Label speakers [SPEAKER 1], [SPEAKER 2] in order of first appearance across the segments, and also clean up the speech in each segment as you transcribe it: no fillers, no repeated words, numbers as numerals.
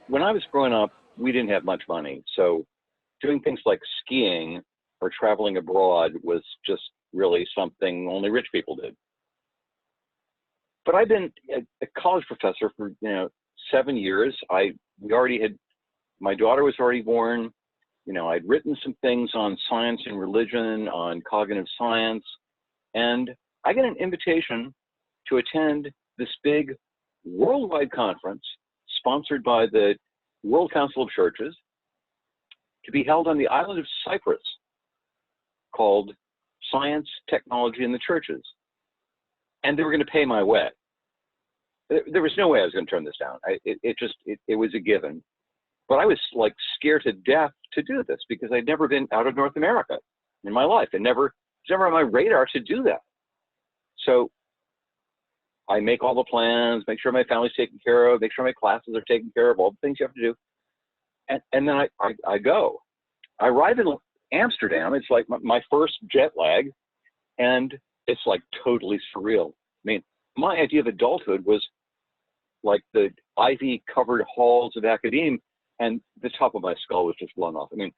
[SPEAKER 1] when I was growing up, we didn't have much money. So doing things like skiing or traveling abroad was just really something only rich people did. But I've been a college professor for 7 years. We already had my daughter was already born. I'd written some things on science and religion, on cognitive science, and I get an invitation to attend this big worldwide conference sponsored by the World Council of Churches to be held on the island of Cyprus called Science, Technology, and the Churches. And they were going to pay my way. There was no way I was going to turn this down. It was a given. But I was like scared to death to do this because I'd never been out of North America in my life. It was never on my radar to do that. So I make all the plans, make sure my family's taken care of, make sure my classes are taken care of, all the things you have to do. And then I go. I arrive in Amsterdam. It's like my first jet lag, and it's like totally surreal. I mean, my idea of adulthood was like the ivy-covered halls of academia, and the top of my skull was just blown off. I mean,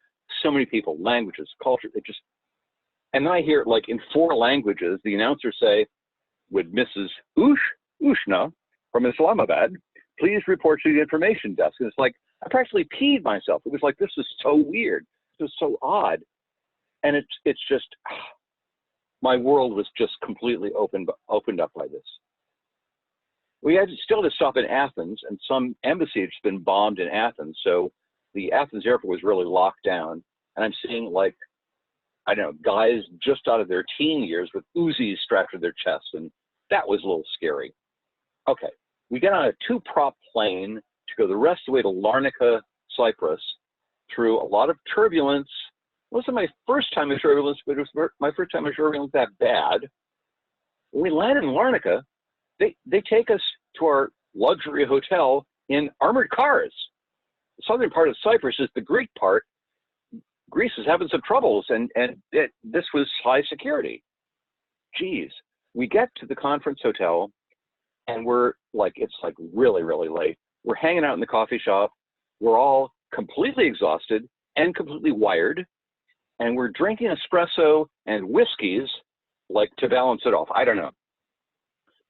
[SPEAKER 1] so many people, languages, culture, and then I hear like in 4 languages, the announcers say, with Mrs. Ushna from Islamabad, please report to the information desk. And it's like, I practically peed myself. It was like, this is so weird. This is so odd. And it's just, my world was just completely opened up by this. We still had to stop in Athens, and some embassy had been bombed in Athens. So the Athens airport was really locked down. And I'm seeing like, I don't know, guys just out of their teen years with Uzis strapped to their chests. And that was a little scary. Okay, we get on a 2-prop plane to go the rest of the way to Larnaca, Cyprus, through a lot of turbulence. It wasn't my first time in turbulence, but it was my first time in turbulence that bad. When we land in Larnaca, they take us to our luxury hotel in armored cars. The southern part of Cyprus is the Greek part. Greece is having some troubles, and this was high security. Geez, we get to the conference hotel, and it's like really, really late. We're hanging out in the coffee shop. We're all completely exhausted and completely wired, and we're drinking espresso and whiskeys, like to balance it off. I don't know.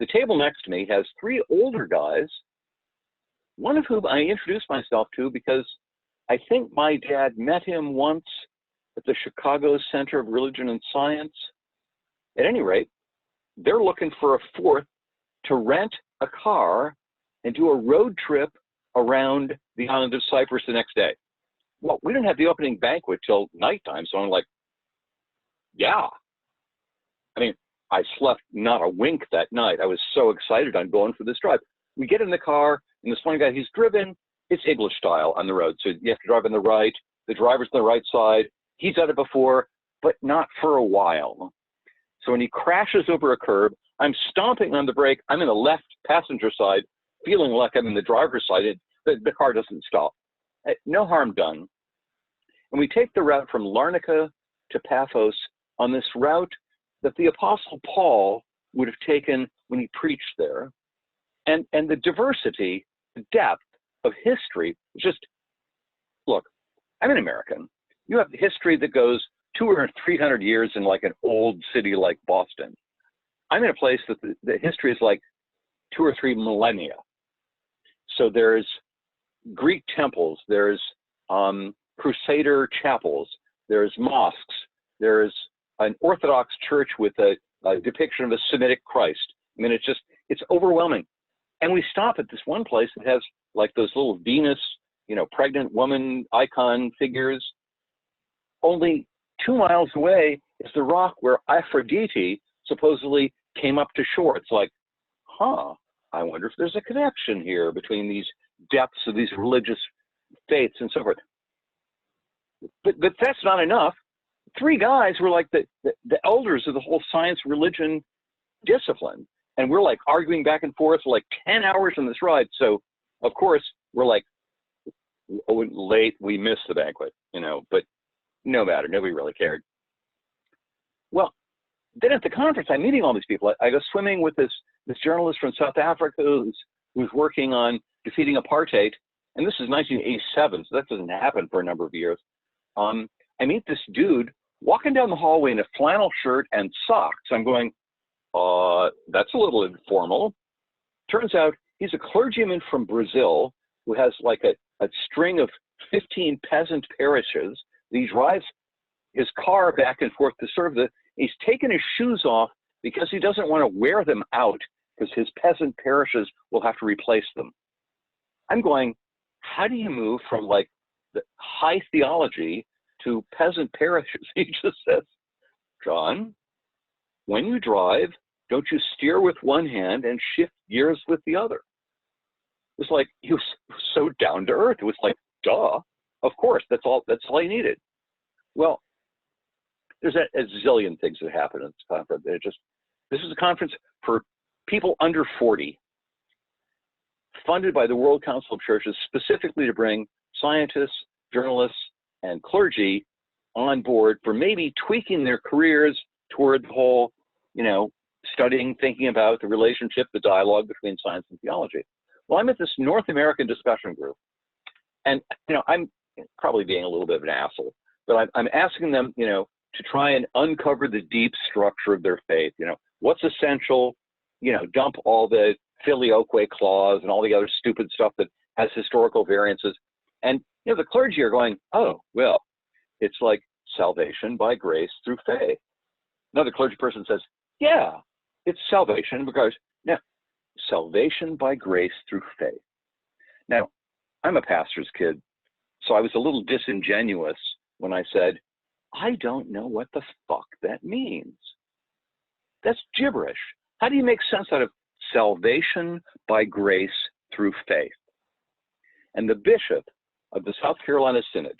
[SPEAKER 1] The table next to me has 3 older guys, one of whom I introduced myself to because I think my dad met him once at the Chicago Center of Religion and Science. At any rate, they're looking for a 4th to rent a car and do a road trip around the island of Cyprus the next day. Well, we didn't have the opening banquet till nighttime, so I'm like, yeah. I mean, I slept not a wink that night. I was so excited. I'm going for this drive. We get in the car, and this one guy, he's driven. It's English style on the road. So you have to drive on the right. The driver's on the right side. He's done it before, but not for a while. So when he crashes over a curb, I'm stomping on the brake. I'm in the left passenger side, feeling like I'm in the driver's side. The car doesn't stop. No harm done. And we take the route from Larnaca to Paphos on this route that the Apostle Paul would have taken when he preached there. And the diversity, the depth of history, just, look, I'm an American. You have history that goes 200 or 300 years in like an old city like Boston. I'm in a place that the history is like 2 or 3 millennia. So there's Greek temples, there's Crusader chapels, there's mosques, there's an Orthodox church with a depiction of a Semitic Christ. I mean, it's overwhelming. And we stop at this one place that has like those little Venus, pregnant woman icon figures. Only 2 miles away is the rock where Aphrodite supposedly came up to shore. It's like, I wonder if there's a connection here between these depths of these religious faiths and so forth. But that's not enough. 3 guys were like the elders of the whole science religion discipline. And we're like arguing back and forth for like 10 hours on this ride. So of course we're like, late, we missed the banquet, but no matter, nobody really cared. Well, then at the conference, I'm meeting all these people. I go swimming with this journalist from South Africa who's working on defeating apartheid. and this is 1987, so that doesn't happen for a number of years. I meet this dude walking down the hallway in a flannel shirt and socks. I'm going, that's a little informal. Turns out he's a clergyman from Brazil who has like a string of 15 peasant parishes. He drives his car back and forth to serve he's taken his shoes off because he doesn't want to wear them out because his peasant parishes will have to replace them. I'm going, how do you move from like the high theology to peasant parishes? He just says, John, when you drive, don't you steer with one hand and shift gears with the other? It was like, he was so down to earth. It was like, duh, of course, that's all I needed. Well, there's a zillion things that happen at this conference. This is a conference for people under 40, funded by the World Council of Churches specifically to bring scientists, journalists, and clergy on board for maybe tweaking their careers toward the whole, studying, thinking about the relationship, the dialogue between science and theology. Well, I'm at this North American discussion group, and I'm probably being a little bit of an asshole, but I'm asking them, to try and uncover the deep structure of their faith. What's essential, dump all the filioque clause and all the other stupid stuff that has historical variances. And, the clergy are going, oh, well, it's like salvation by grace through faith. Another clergy person says, yeah, it's salvation because, now, salvation by grace through faith. Now, I'm a pastor's kid, so I was a little disingenuous when I said, I don't know what the fuck that means. That's gibberish. How do you make sense out of salvation by grace through faith? And the bishop of the South Carolina Synod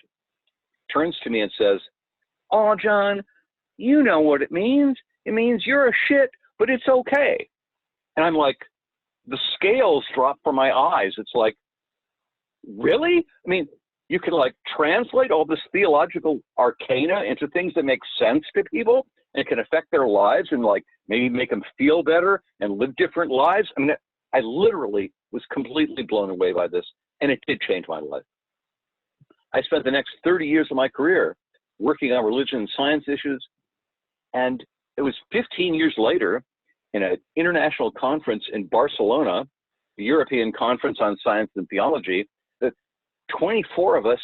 [SPEAKER 1] turns to me and says, oh, John, you know what it means. It means you're a shit, but it's okay. And I'm like, the scales drop from my eyes. It's like, really? I mean, you can like translate all this theological arcana into things that make sense to people and can affect their lives and like maybe make them feel better and live different lives. I mean, I literally was completely blown away by this, and it did change my life. I spent the next 30 years of my career working on religion and science issues, and it was 15 years later in an international conference in Barcelona, the European Conference on Science and Theology, that 24 of us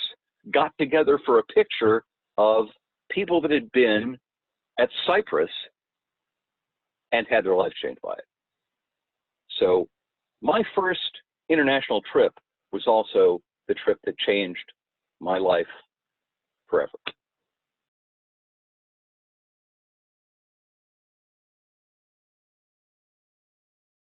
[SPEAKER 1] got together for a picture of people that had been at Cyprus and had their lives changed by it. So my first international trip was also the trip that changed my life forever.